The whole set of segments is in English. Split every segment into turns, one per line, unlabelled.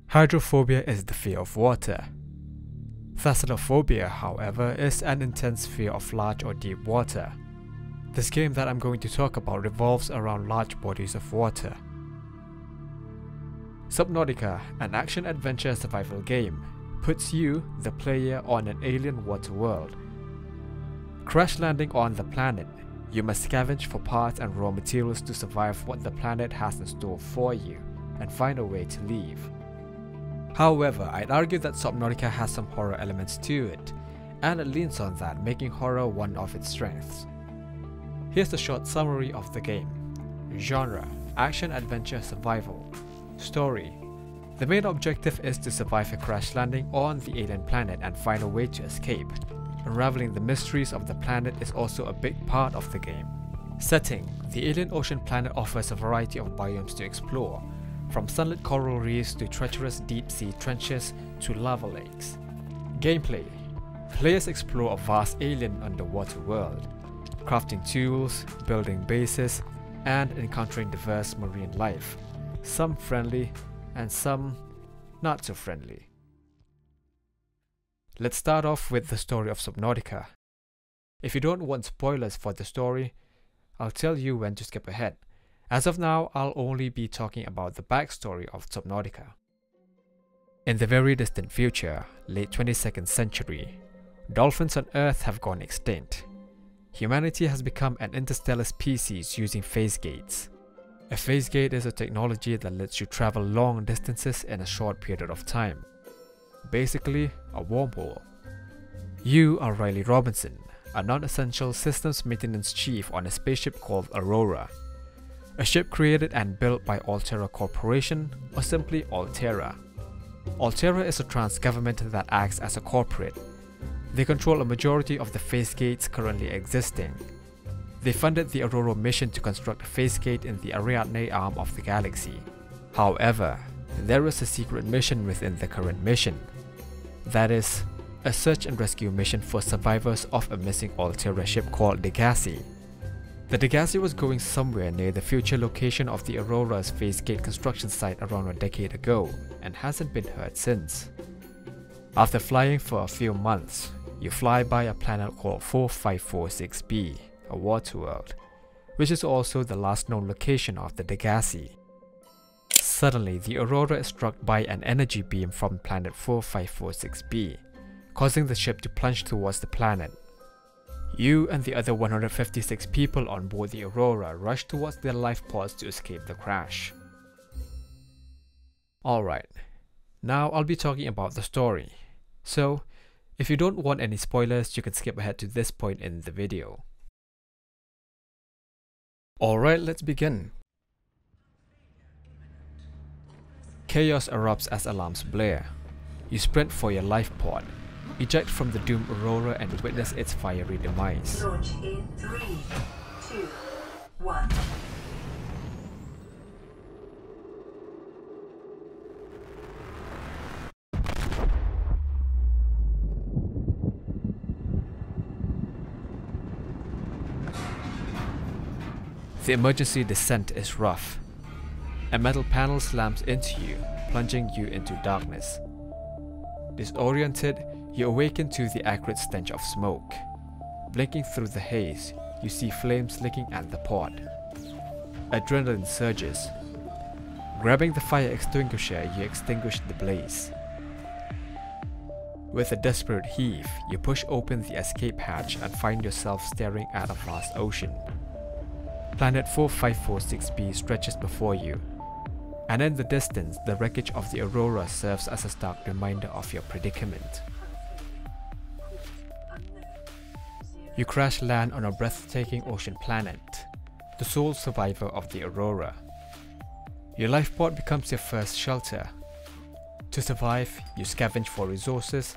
Hydrophobia is the fear of water. Thalassophobia, however, is an intense fear of large or deep water. This game that I'm going to talk about revolves around large bodies of water. Subnautica, an action-adventure survival game, puts you, the player, on an alien water world. Crash landing on the planet, you must scavenge for parts and raw materials to survive what the planet has in store for you, and find a way to leave. However, I'd argue that Subnautica has some horror elements to it, and it leans on that, making horror one of its strengths. Here's a short summary of the game. Genre: action, adventure, survival. Story: the main objective is to survive a crash landing on the alien planet and find a way to escape. Unraveling the mysteries of the planet is also a big part of the game. Setting: the alien ocean planet offers a variety of biomes to explore, from sunlit coral reefs to treacherous deep-sea trenches to lava lakes. Gameplay: players explore a vast alien underwater world, crafting tools, building bases, and encountering diverse marine life, some friendly and some not so friendly. Let's start off with the story of Subnautica. If you don't want spoilers for the story, I'll tell you when to skip ahead. As of now, I'll only be talking about the backstory of Subnautica. In the very distant future, late 22nd century, dolphins on Earth have gone extinct. Humanity has become an interstellar species using phase gates. A phase gate is a technology that lets you travel long distances in a short period of time. Basically, a wormhole. You are Riley Robinson, a non-essential systems maintenance chief on a spaceship called Aurora. A ship created and built by Altera Corporation, or simply Altera. Altera is a trans government that acts as a corporate. They control a majority of the phase gates currently existing. They funded the Aurora mission to construct a phase gate in the Ariadne arm of the galaxy. However, there is a secret mission within the current mission. That is, a search and rescue mission for survivors of a missing Altera ship called Degassi. The Degassi was going somewhere near the future location of the Aurora's phase gate construction site around a decade ago, and hasn't been heard since. After flying for a few months, you fly by a planet called 4546b, a water world, which is also the last known location of the Degassi. Suddenly, the Aurora is struck by an energy beam from planet 4546b, causing the ship to plunge towards the planet. You and the other 156 people on board the Aurora rush towards their life pods to escape the crash. Alright, now I'll be talking about the story. So, if you don't want any spoilers, you can skip ahead to this point in the video. Alright, let's begin. Chaos erupts as alarms blare. You sprint for your life pod, eject from the doomed Aurora and witness its fiery demise.
Launch in 3, 2, 1.
The emergency descent is rough. A metal panel slams into you, plunging you into darkness. Disoriented, you awaken to the acrid stench of smoke. Blinking through the haze, you see flames licking at the pod. Adrenaline surges. Grabbing the fire extinguisher, you extinguish the blaze. With a desperate heave, you push open the escape hatch and find yourself staring at a vast ocean. Planet 4546b stretches before you, and in the distance, the wreckage of the Aurora serves as a stark reminder of your predicament. You crash land on a breathtaking ocean planet, the sole survivor of the Aurora. Your life pod becomes your first shelter. To survive, you scavenge for resources,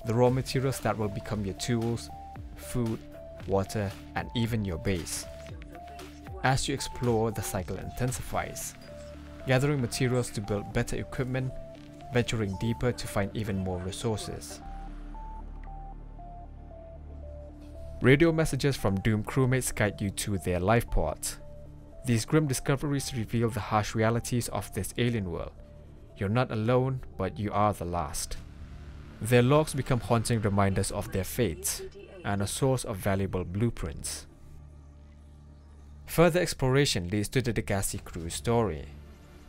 the raw materials that will become your tools, food, water, and even your base. As you explore, the cycle intensifies, gathering materials to build better equipment, venturing deeper to find even more resources. Radio messages from doomed crewmates guide you to their life pods. These grim discoveries reveal the harsh realities of this alien world. You're not alone, but you are the last. Their logs become haunting reminders of their fates, and a source of valuable blueprints. Further exploration leads to the Degassi crew's story.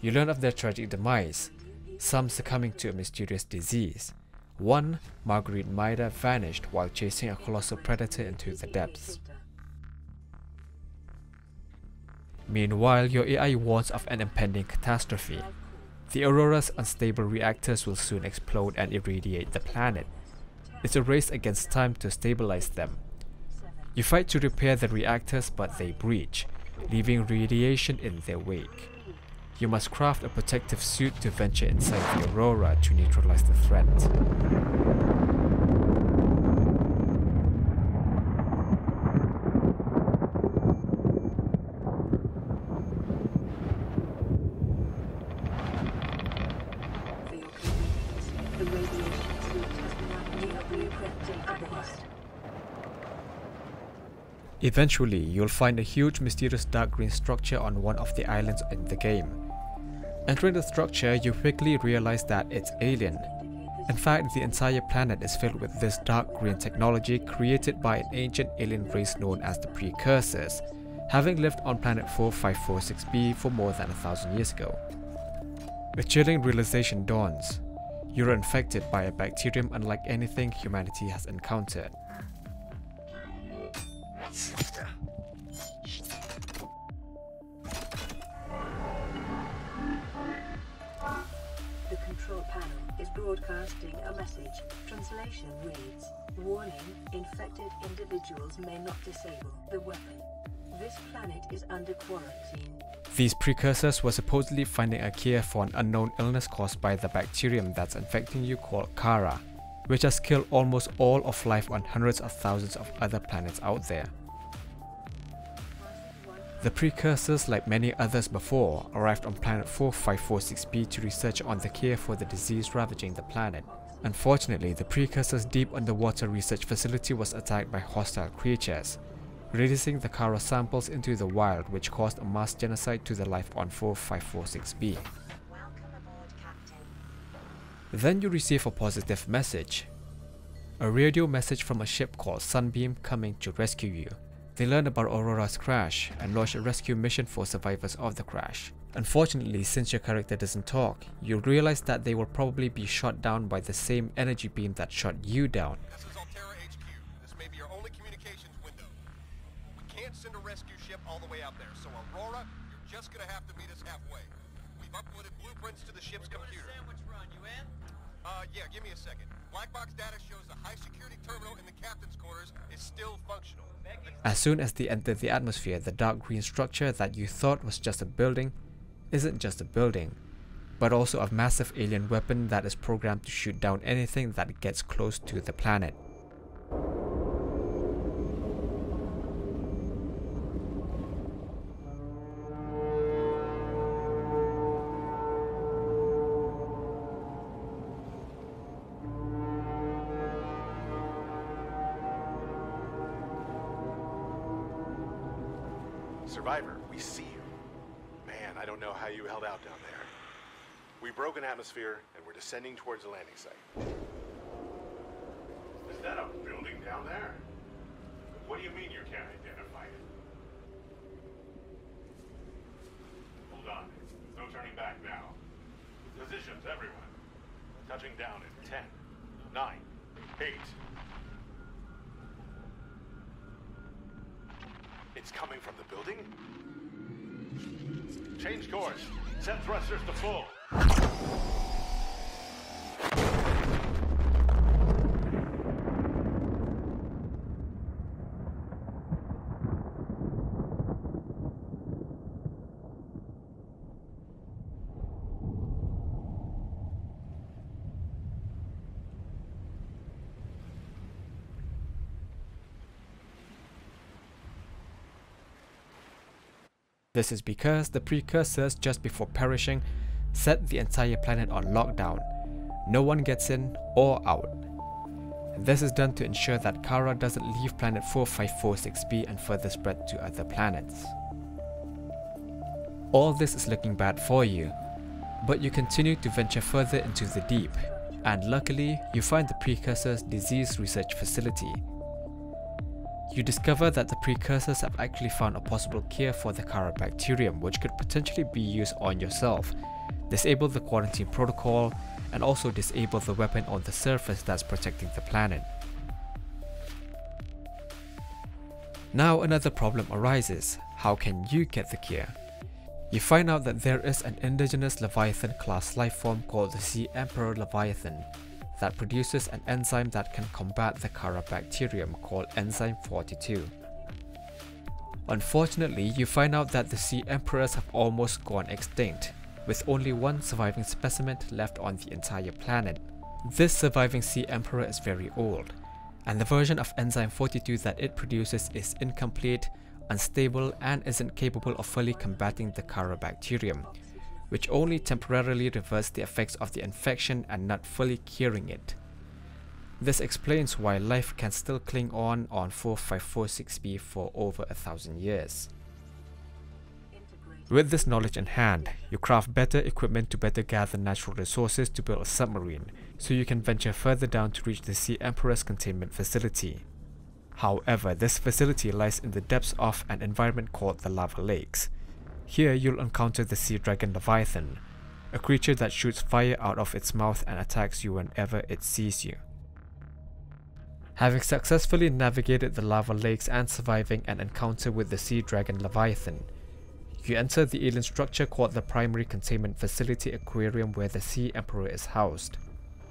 You learn of their tragic demise, some succumbing to a mysterious disease. One, Marguerite Maida, vanished while chasing a colossal predator into the depths. Meanwhile, your AI warns of an impending catastrophe. The Aurora's unstable reactors will soon explode and irradiate the planet. It's a race against time to stabilize them. You fight to repair the reactors, but they breach, leaving radiation in their wake. You must craft a protective suit to venture inside the Aurora to neutralize the threat. Eventually, you'll find a huge mysterious dark green structure on one of the islands in the game. Entering the structure, you quickly realize that it's alien. In fact, the entire planet is filled with this dark green technology created by an ancient alien race known as the Precursors, having lived on planet 4546b for more than 1,000 years ago. A chilling realization dawns. You're infected by a bacterium unlike anything humanity has encountered.
The control panel is broadcasting a message. Translation reads, "Warning, infected individuals may not disable the weapon. This planet is under quarantine."
These precursors were supposedly finding a cure for an unknown illness caused by the bacterium that's infecting you called Kara, which has killed almost all of life on hundreds of thousands of other planets out there. The precursors, like many others before, arrived on planet 4546b to research on the cure for the disease ravaging the planet. Unfortunately, the precursors' deep underwater research facility was attacked by hostile creatures, releasing the Kara samples into the wild, which caused a mass genocide to the life on 4546b. Then you receive a positive message. A radio message from a ship called Sunbeam coming to rescue you. They learn about Aurora's crash and launch a rescue mission for survivors of the crash. Unfortunately, since your character doesn't talk, you realize that they will probably be shot down by the same energy beam that shot you down.
This is Altera HQ. This may be your only communications window. We can't send a rescue ship all the way out there, so Aurora, you're just gonna have to meet us halfway. We've uploaded blueprints to the ship's computer.
Sandwich run, you in?
Yeah, give me a second. Black box data shows the high security terminal in the captain's quarters is still functional.
As soon as they enter the atmosphere, the dark green structure that you thought was just a building isn't just a building, but also a massive alien weapon that is programmed to shoot down anything that gets close to the planet.
Survivor, we see you. Man, I don't know how you held out down there. We broke an atmosphere, and we're descending towards the landing site. Is that a building down there? What do you mean you can't identify it? Hold on. There's no turning back now. Positions, everyone. Touching down in 10, 9, 8. It's coming from the building? Change course. Set thrusters to full.
This is because the precursors, just before perishing, set the entire planet on lockdown. No one gets in or out. This is done to ensure that Kara doesn't leave planet 4546b and further spread to other planets. All this is looking bad for you. But you continue to venture further into the deep, and luckily you find the Precursor's disease research facility. You discover that the Precursors have actually found a possible cure for the Carabacterium, which could potentially be used on yourself, disable the quarantine protocol, and also disable the weapon on the surface that's protecting the planet. Now another problem arises: how can you get the cure? You find out that there is an indigenous Leviathan class lifeform called the Sea Emperor Leviathan that produces an enzyme that can combat the Carabacterium called Enzyme 42. Unfortunately, you find out that the Sea Emperors have almost gone extinct, with only one surviving specimen left on the entire planet. This surviving Sea Emperor is very old, and the version of Enzyme 42 that it produces is incomplete, unstable, and isn't capable of fully combating the Carabacterium, which only temporarily reverses the effects of the infection and not fully curing it. This explains why life can still cling on 4546b for over 1,000 years. With this knowledge in hand, you craft better equipment to better gather natural resources to build a submarine, so you can venture further down to reach the Sea Emperor's containment facility. However, this facility lies in the depths of an environment called the Lava Lakes. Here you'll encounter the Sea Dragon Leviathan, a creature that shoots fire out of its mouth and attacks you whenever it sees you. Having successfully navigated the Lava Lakes and surviving an encounter with the Sea Dragon Leviathan, you enter the alien structure called the Primary Containment Facility Aquarium, where the Sea Emperor is housed.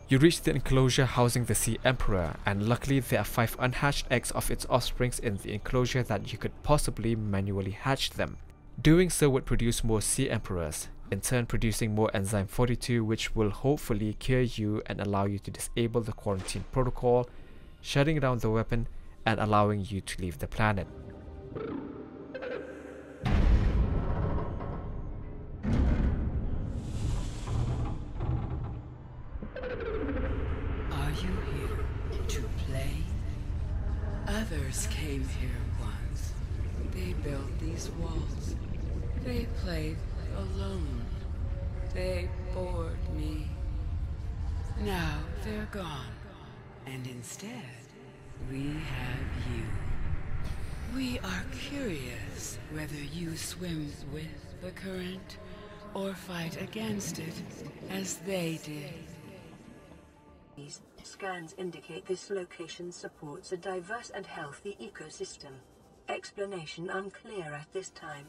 You reach the enclosure housing the Sea Emperor, and luckily there are 5 unhatched eggs of its offsprings in the enclosure that you could possibly manually hatch them. Doing so would produce more Sea Emperors, in turn producing more Enzyme 42, which will hopefully cure you and allow you to disable the quarantine protocol, shutting down the weapon and allowing you to leave the planet.
Are you here to play? Others came here once. They built these walls. They played alone. They bored me. Now they're gone. And instead, we have you. We are curious whether you swim with the current or fight against it as they did.
These scans indicate this location supports a diverse and healthy ecosystem. Explanation unclear at this time.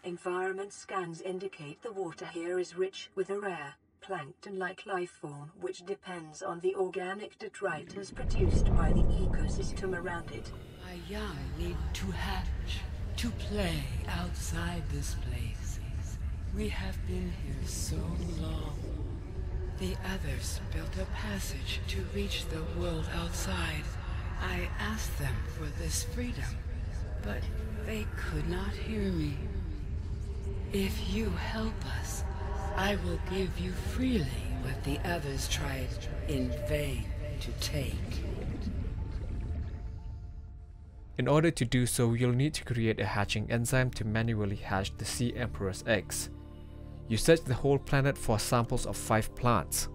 Environment scans indicate the water here is rich with a rare, plankton-like life form which depends on the organic detritus produced by the ecosystem around it.
My young need to hatch, to play outside this place. We have been here so long. The others built a passage to reach the world outside. I asked them for this freedom, but they could not hear me. If you help us, I will give you freely what the others tried in vain to take.
In order to do so, you'll need to create a hatching enzyme to manually hatch the Sea Emperor's eggs. You search the whole planet for samples of 5 plants: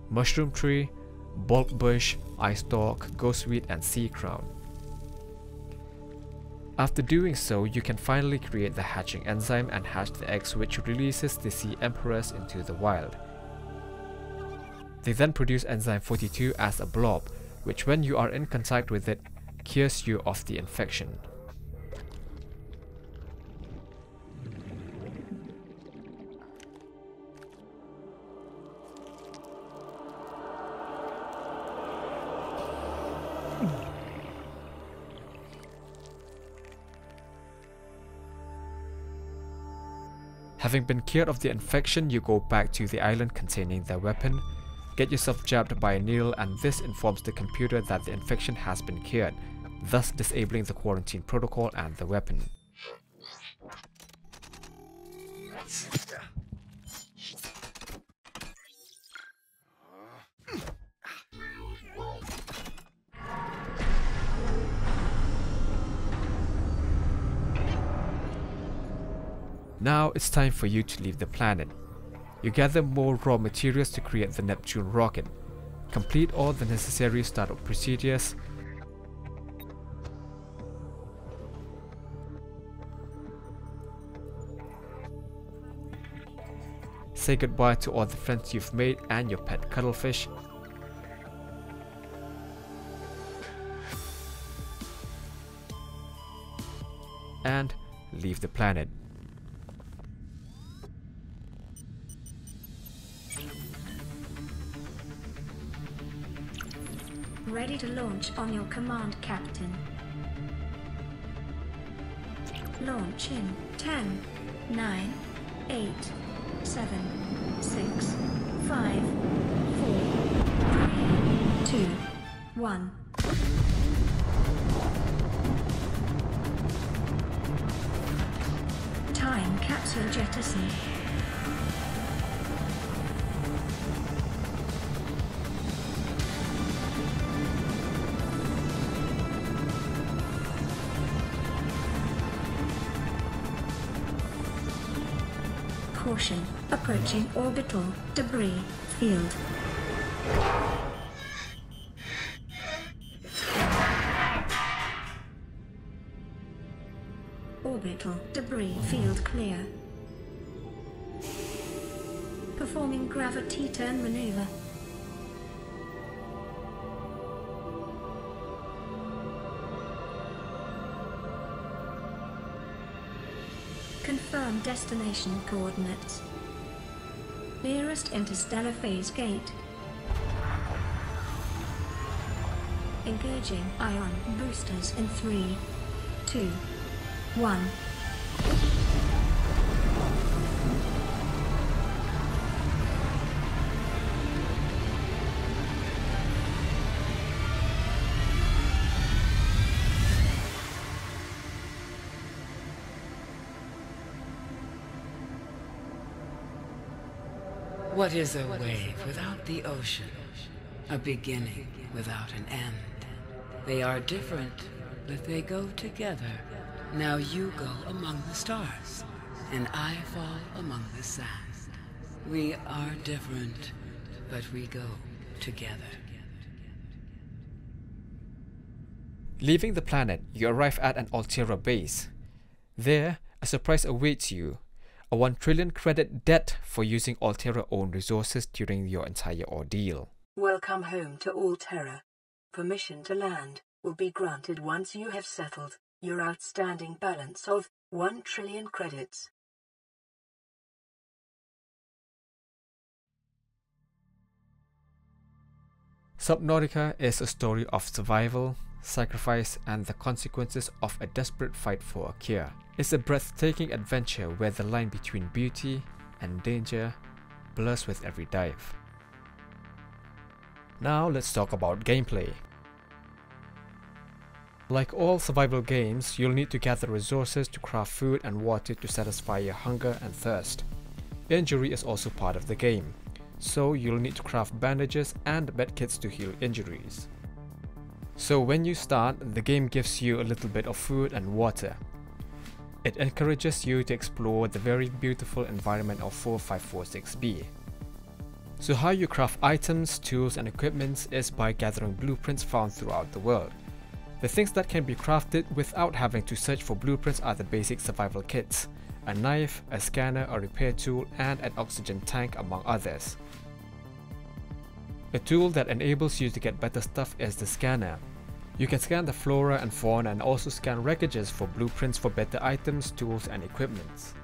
mushroom tree, bulk bush, ice stalk, ghostweed, and sea crown. After doing so, you can finally create the hatching enzyme and hatch the eggs, which releases the Sea Emperors into the wild. They then produce Enzyme 42 as a blob, which when you are in contact with it, cures you of the infection. Having been cured of the infection, you go back to the island containing their weapon, get yourself jabbed by a needle, and this informs the computer that the infection has been cured, thus disabling the quarantine protocol and the weapon. Now it's time for you to leave the planet. You gather more raw materials to create the Neptune rocket. Complete all the necessary startup procedures. Say goodbye to all the friends you've made and your pet cuttlefish. And leave the planet.
Ready to launch on your command, Captain. Launch in 10, 9, 8, 7, 6, 5, 4, 3, 2, 1. Time capsule jettison. Caution, approaching orbital debris field. Orbital debris field clear. Performing gravity turn maneuver. Confirm destination coordinates. Nearest interstellar phase gate. Engaging ion boosters in 3, 2, 1.
What is a wave without the ocean? A beginning without an end. They are different, but they go together. Now you go among the stars, and I fall among the sand. We are different, but we go together.
Leaving the planet, you arrive at an Altera base. There, a surprise awaits you. A 1 trillion credit debt for using Altera-owned resources during your entire ordeal.
Welcome home to Altera. Permission to land will be granted once you have settled your outstanding balance of 1 trillion credits.
Subnautica is a story of survival, sacrifice, and the consequences of a desperate fight for a cure. It's a breathtaking adventure where the line between beauty and danger blurs with every dive. Now let's talk about gameplay. Like all survival games, you'll need to gather resources to craft food and water to satisfy your hunger and thirst. Injury is also part of the game, so you'll need to craft bandages and medkits to heal injuries. So when you start, the game gives you a little bit of food and water. It encourages you to explore the very beautiful environment of 4546B. So how you craft items, tools and equipments is by gathering blueprints found throughout the world. The things that can be crafted without having to search for blueprints are the basic survival kits, a knife, a scanner, a repair tool and an oxygen tank among others. A tool that enables you to get better stuff is the scanner. You can scan the flora and fauna and also scan wreckages for blueprints for better items, tools and equipments.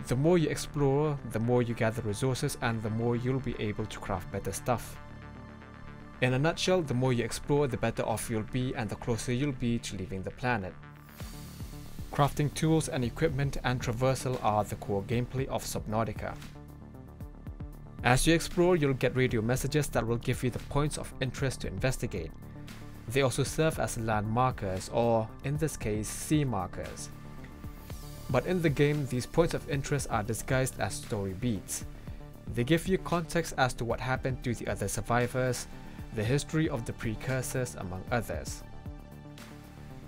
The more you explore, the more you gather resources and the more you'll be able to craft better stuff. In a nutshell, the more you explore, the better off you'll be and the closer you'll be to leaving the planet. Crafting tools and equipment and traversal are the core gameplay of Subnautica. As you explore, you'll get radio messages that will give you the points of interest to investigate. They also serve as land markers, or in this case, sea markers. But in the game, these points of interest are disguised as story beats. They give you context as to what happened to the other survivors, the history of the precursors, among others.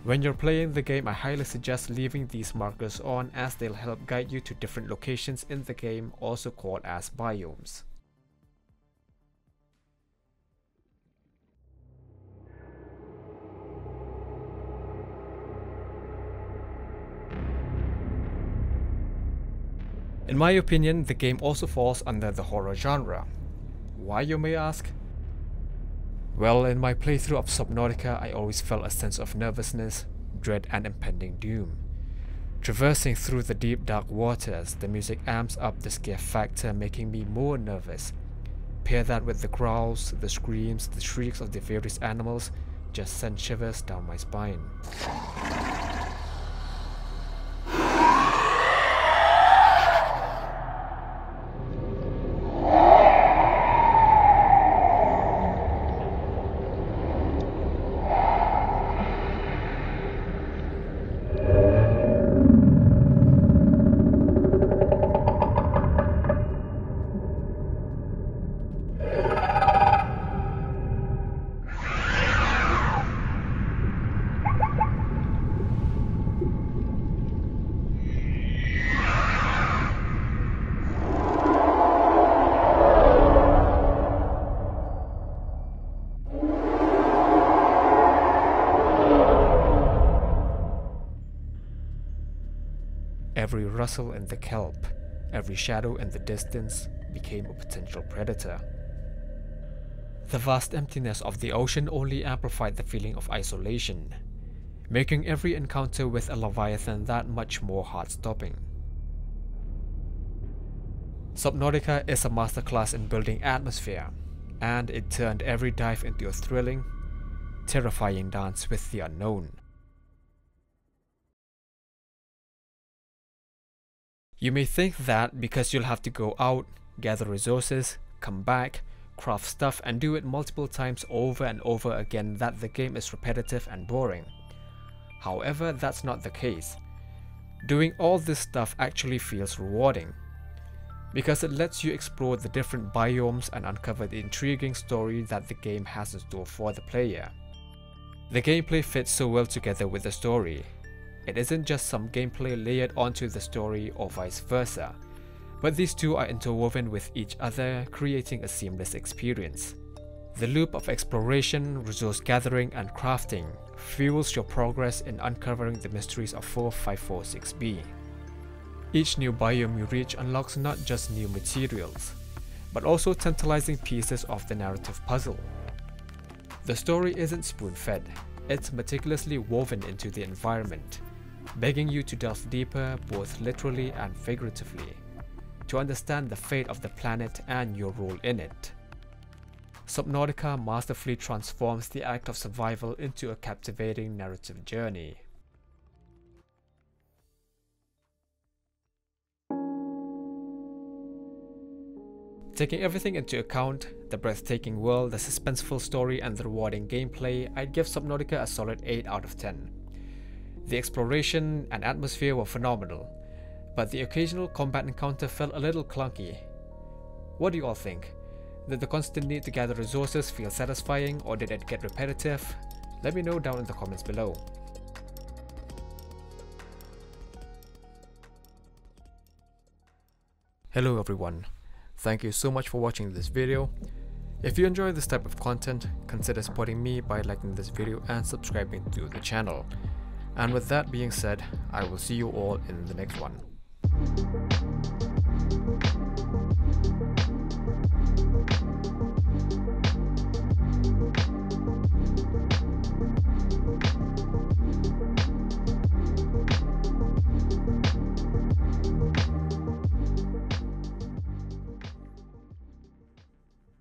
When you're playing the game, I highly suggest leaving these markers on as they'll help guide you to different locations in the game, also called as biomes. In my opinion, the game also falls under the horror genre. Why, you may ask? Well, in my playthrough of Subnautica, I always felt a sense of nervousness, dread and impending doom. Traversing through the deep dark waters, the music amps up the scare factor, making me more nervous. Pair that with the growls, the screams, the shrieks of the various animals, just send shivers down my spine. Every rustle in the kelp, every shadow in the distance became a potential predator. The vast emptiness of the ocean only amplified the feeling of isolation, making every encounter with a leviathan that much more heart-stopping. Subnautica is a masterclass in building atmosphere, and it turned every dive into a thrilling, terrifying dance with the unknown. You may think that because you'll have to go out, gather resources, come back, craft stuff and do it multiple times over and over again that the game is repetitive and boring. However, that's not the case. Doing all this stuff actually feels rewarding, because it lets you explore the different biomes and uncover the intriguing story that the game has in store for the player. The gameplay fits so well together with the story. It isn't just some gameplay layered onto the story or vice versa, but these two are interwoven with each other, creating a seamless experience. The loop of exploration, resource gathering and crafting fuels your progress in uncovering the mysteries of 4546B. Each new biome you reach unlocks not just new materials, but also tantalizing pieces of the narrative puzzle. The story isn't spoon-fed, it's meticulously woven into the environment, begging you to delve deeper both literally and figuratively, to understand the fate of the planet and your role in it. Subnautica masterfully transforms the act of survival into a captivating narrative journey. Taking everything into account, the breathtaking world, the suspenseful story and the rewarding gameplay, I'd give Subnautica a solid 8 out of 10. The exploration and atmosphere were phenomenal, but the occasional combat encounter felt a little clunky. What do you all think? Did the constant need to gather resources feel satisfying, or did it get repetitive? Let me know down in the comments below. Hello everyone, thank you so much for watching this video. If you enjoy this type of content, consider supporting me by liking this video and subscribing to the channel. And with that being said, I will see you all in the next one.